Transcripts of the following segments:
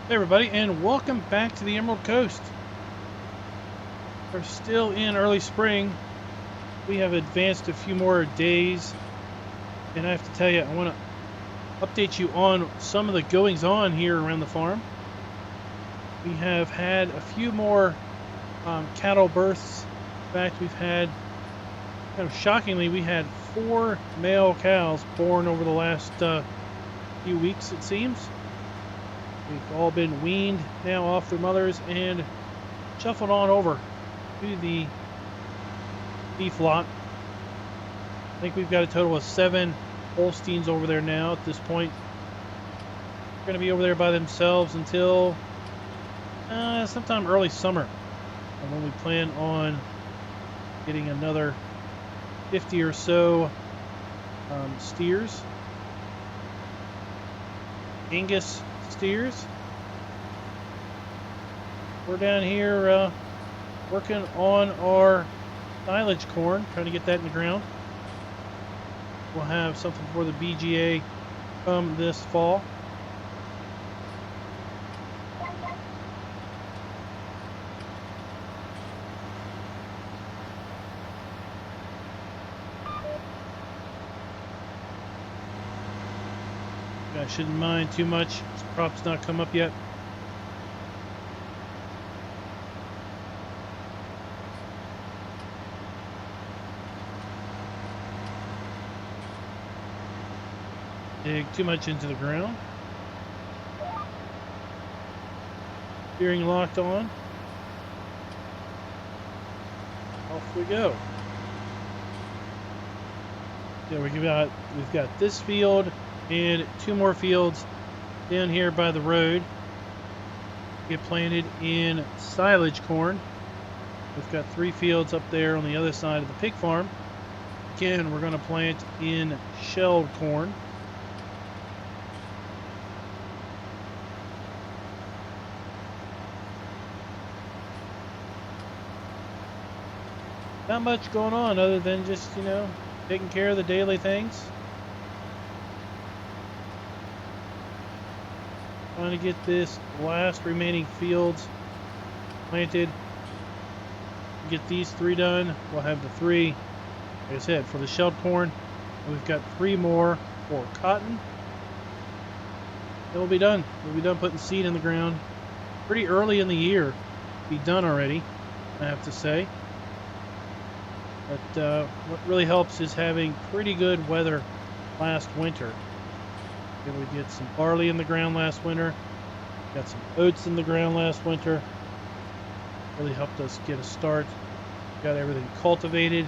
Hey everybody, and welcome back to the Emerald Coast. We're still in early spring. We have advanced a few more days, and I have to tell you, I want to update you on some of the goings on here around the farm. We have had a few more cattle births. In fact, we've had, kind of shockingly, we had 4 male cows born over the last few weeks, it seems. We've all been weaned now off their mothers and shuffled on over to the beef lot. I think we've got a total of 7 Holsteins over there now at this point. They're going to be over there by themselves until sometime early summer, when we plan on getting another 50 or so steers. Angus steers. We're down here working on our silage corn, trying to get that in the ground. We'll have something for the BGA come this fall. I shouldn't mind too much. This crop's not come up yet. Dig too much into the ground. Steering locked on. Off we go. So we've got this field and 2 more fields down here by the road. Get planted in silage corn. We've got 3 fields up there on the other side of the pig farm. Again, we're going to plant in shelled corn. Not much going on other than just, taking care of the daily things. Trying to get this last remaining fields planted. Get these 3 done. We'll have the 3, like I said, for the shelled corn. And we've got 3 more for cotton. Then we'll be done. We'll be done putting seed in the ground pretty early in the year. Be done already, I have to say. But what really helps is having pretty good weather last winter. We did some barley in the ground last winter. Got some oats in the ground last winter. Really helped us get a start. Got everything cultivated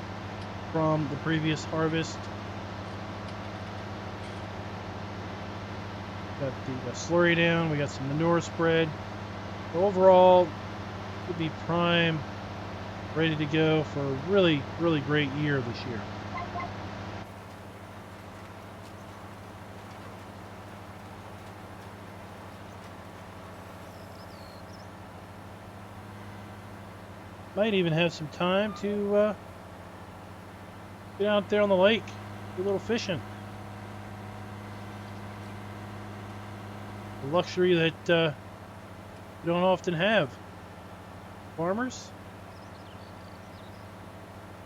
from the previous harvest. Got the slurry down. We got some manure spread. So overall, we'll be prime, ready to go for a really, really great year this year. Might even have some time to get out there on the lake, do a little fishing. A luxury that you don't often have. Farmers,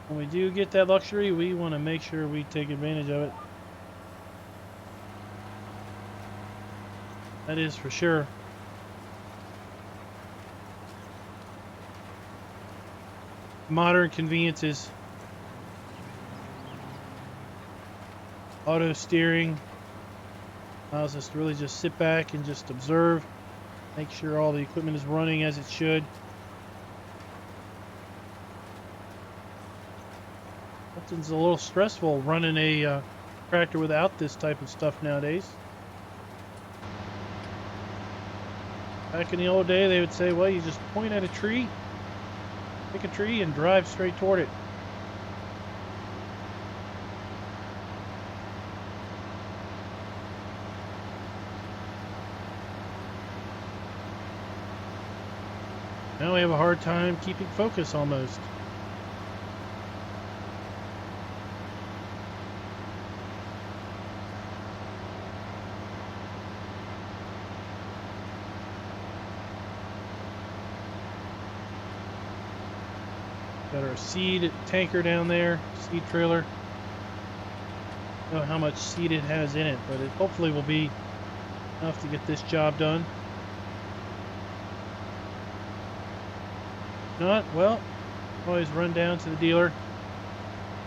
when we do get that luxury, we want to make sure we take advantage of it. That is for sure. Modern conveniences. Auto steering allows us to really just sit back and just observe, make sure all the equipment is running as it should. Something's a little stressful running a tractor without this type of stuff nowadays. Back in the old day, they would say, well, you just point at a tree, pick a tree, and drive straight toward it. Now we have a hard time keeping focus almost. Got our seed tanker down there, seed trailer. I don't know how much seed it has in it, but it hopefully will be enough to get this job done. If not, well, always run down to the dealer,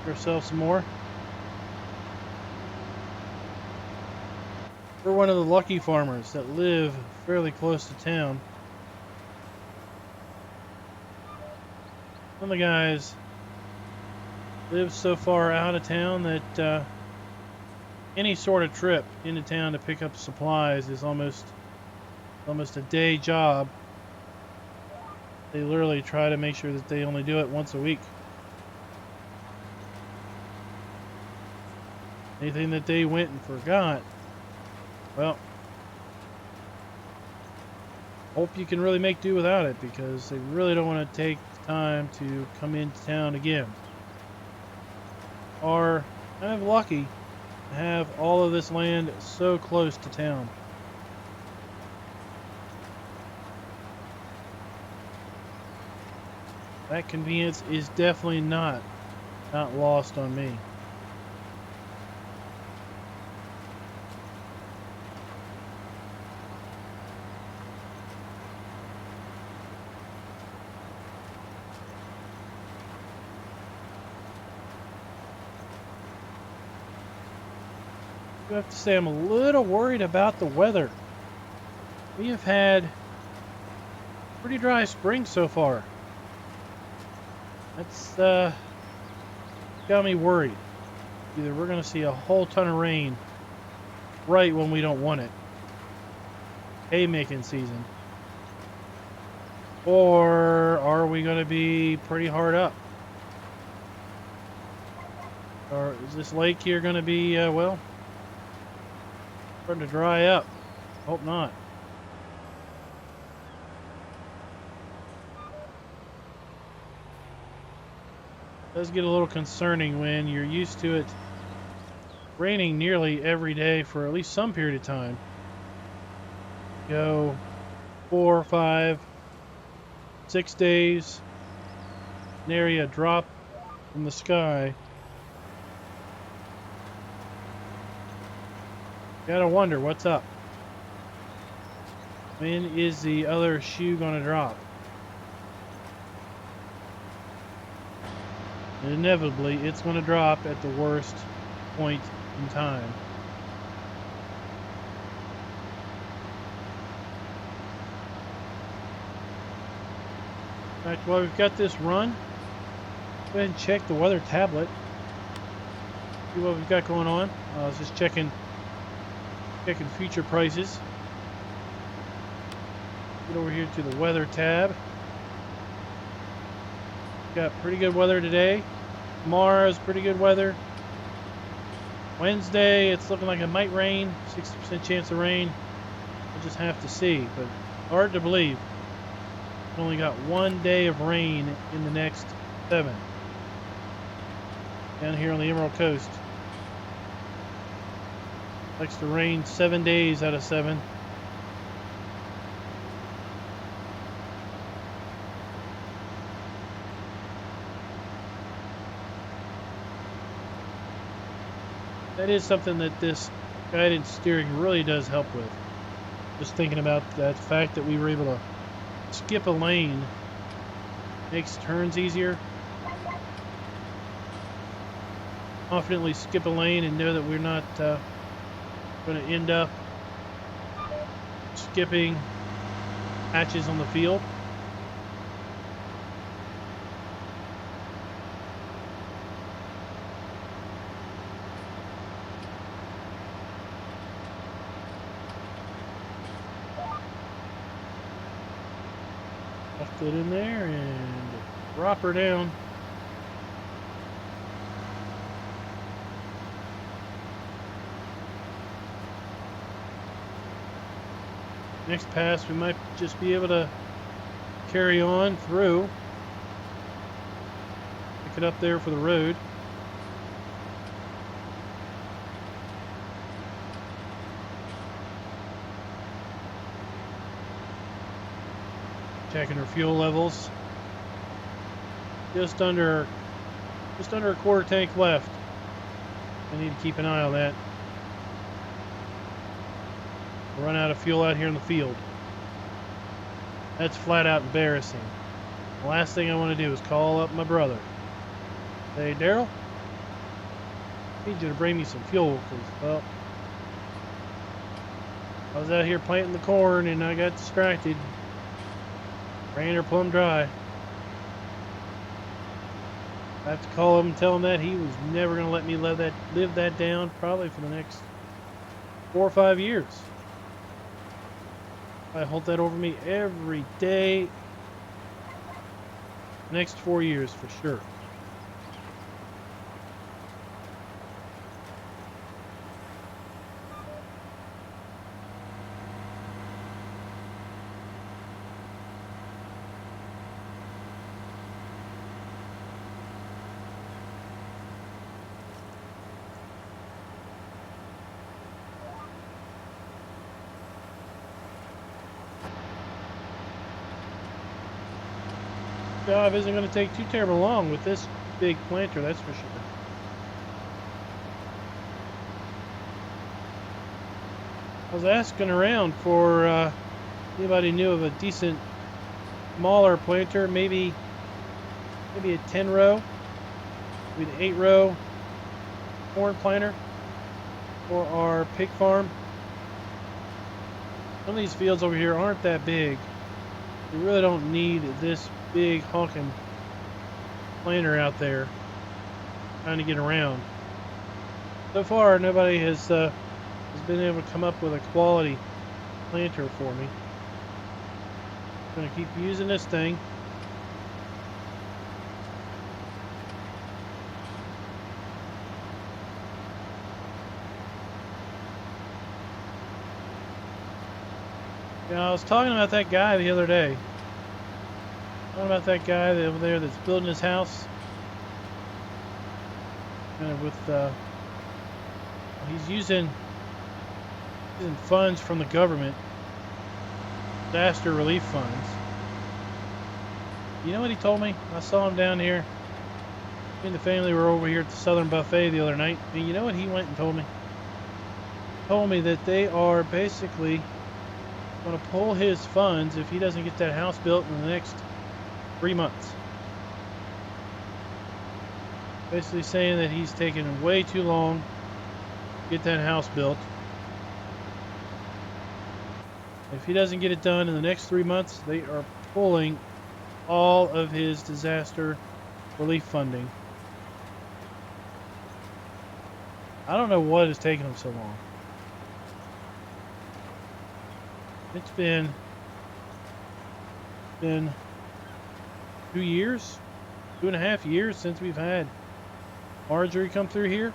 get ourselves some more. We're one of the lucky farmers that live fairly close to town. Some of the guys live so far out of town that any sort of trip into town to pick up supplies is almost a day job. They literally try to make sure that they only do it once a week. Anything that they went and forgot, well, hope you can really make do without it, because they really don't want to take the time to come into town again. Are kind of lucky to have all of this land so close to town. That convenience is definitely not lost on me. I have to say I'm a little worried about the weather. We have had pretty dry spring so far. That's got me worried. Either we're going to see a whole ton of rain right when we don't want it, haymaking season, or are we going to be pretty hard up? Or is this lake here going to be, well, starting to dry up? Hope not. It does get a little concerning when you're used to it raining nearly every day for at least some period of time. Go 4, 5, 6 days, nary a drop from the sky. Gotta wonder what's up. When is the other shoe gonna drop? And inevitably, it's gonna drop at the worst point in time. In fact, while we've got this run, go ahead and check the weather tablet. See what we've got going on. I was just checking future prices. Get over here to the weather tab. Got pretty good weather today. Tomorrow's pretty good weather. Wednesday, it's looking like it might rain. 60% chance of rain. We'll just have to see. But hard to believe. We've only got 1 day of rain in the next 7. Down here on the Emerald Coast. Likes to rain 7 days out of 7. That is something that this guided steering really does help with. Just thinking about that fact that we were able to skip a lane makes turns easier. Confidently skip a lane and know that we're not going to end up skipping patches on the field. Left it in there and drop her down. Next pass, we might just be able to carry on through. Pick it up there for the road. Checking our fuel levels. just under a quarter tank left. I need to keep an eye on that. We'll run out of fuel out here in the field. That's flat out embarrassing. The last thing I want to do is call up my brother. Hey, Daryl, I need you to bring me some fuel, because, well, I was out here planting the corn and I got distracted. Ran her plumb dry. I have to call him and tell him that he was never going to let me live that down, probably for the next 4 or 5 years. I hold that over me every day. Next 4 years for sure. Job isn't going to take too terribly long with this big planter, that's for sure. I was asking around for anybody knew of a decent smaller planter, maybe a 10 row, maybe an 8 row corn planter for our pig farm. Some of these fields over here aren't that big. We really don't need this big honking planter out there trying to get around. So far, nobody has been able to come up with a quality planter for me. I'm going to keep using this thing. You know, I was talking about that guy the other day. Talking about that guy over there that's building his house. Kind of with, he's using funds from the government, disaster relief funds. You know what he told me? I saw him down here. Me and the family were over here at the Southern Buffet the other night. And you know what he went and told me? He told me that they are basically going to pull his funds if he doesn't get that house built in the next 3 months. Basically saying that he's taken way too long to get that house built. If he doesn't get it done in the next 3 months, they are pulling all of his disaster relief funding. I don't know what is taking him so long. It's been 2 years, 2.5 years since we've had Marjorie come through here.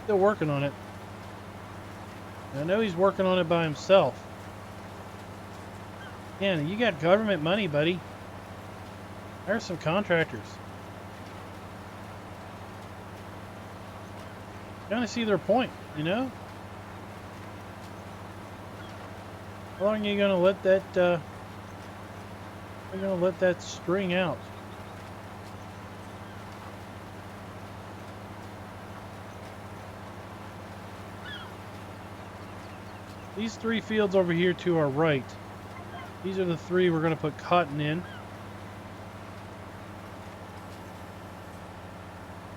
Still working on it. I know he's working on it by himself. Yeah, you got government money, buddy. There's some contractors. Kind of see their point, you know? How long are you gonna let that? You're gonna let that string out? These 3 fields over here to our right. These are the 3 we're gonna put cotton in.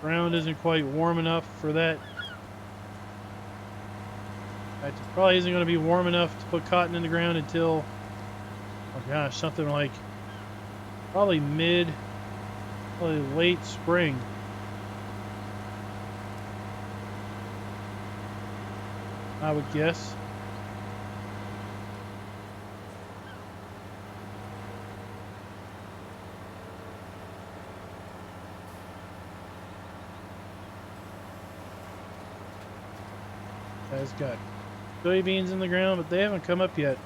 Ground isn't quite warm enough for that. It probably isn't going to be warm enough to put cotton in the ground until, oh gosh, something like probably late spring. I would guess. Guy's got soybeans in the ground, but they haven't come up yet.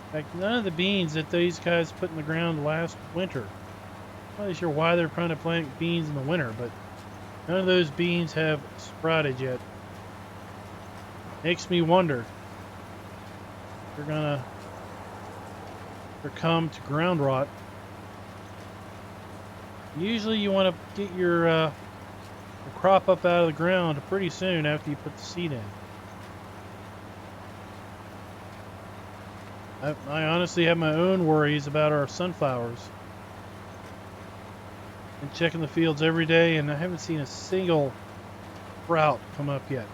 In fact, none of the beans that these guys put in the ground last winter. I'm not really sure why they're trying to plant beans in the winter, but none of those beans have sprouted yet. Makes me wonder if they're gonna come to ground rot Usually you want to get your crop up out of the ground pretty soon after you put the seed in. I honestly have my own worries about our sunflowers. I'm checking the fields every day, and I haven't seen a single sprout come up yet.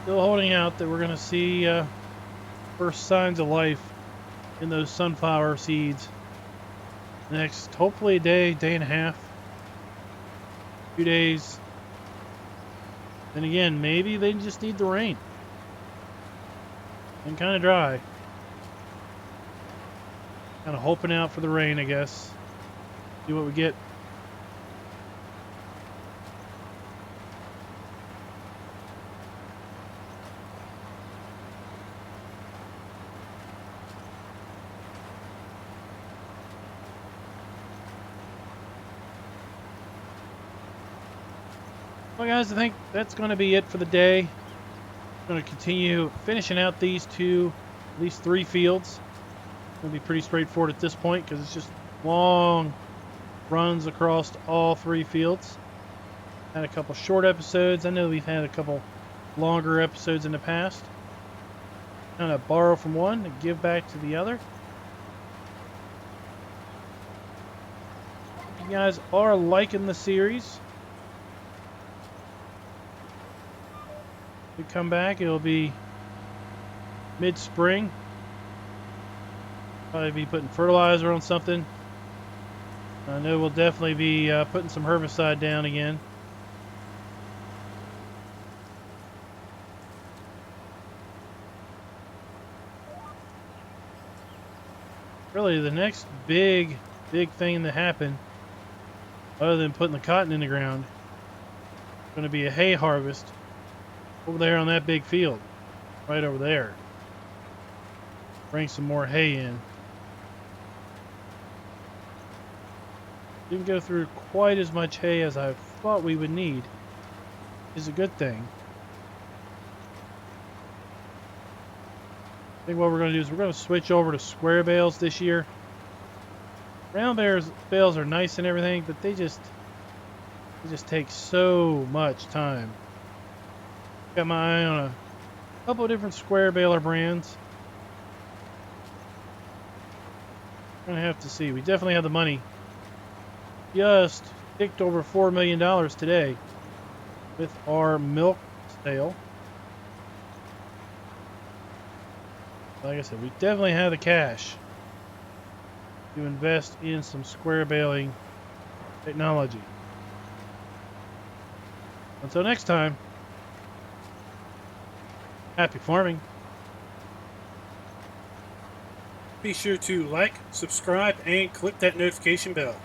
Still holding out that we're going to see first signs of life in those sunflower seeds next, hopefully a day, day and a half, 2 days. And again, maybe they just need the rain. And kind of dry. Kind of hoping out for the rain, I guess. See what we get. Well, guys, I think that's going to be it for the day. I'm going to continue finishing out these 3 fields. It's going to be pretty straightforward at this point because it's just long runs across all 3 fields. Had a couple short episodes. I know we've had a couple longer episodes in the past. Kind of borrow from one and give back to the other. If you guys are liking the series, we come back, it'll be mid-spring. Probably be putting fertilizer on something. I know we'll definitely be putting some herbicide down again. Really, the next big thing that happened, other than putting the cotton in the ground, is going to be a hay harvest over there on that big field, right over there. Bring some more hay in. Didn't go through quite as much hay as I thought we would need. Is a good thing. I think what we're going to do is we're going to switch over to square bales this year. Round bales are nice and everything, but they just take so much time. Got my eye on a couple of different square baler brands. Gonna have to see. We definitely have the money. Just ticked over $4 million today with our milk sale. Like I said, we definitely have the cash to invest in some square baling technology. Until next time, happy farming. Be sure to like, subscribe, and click that notification bell.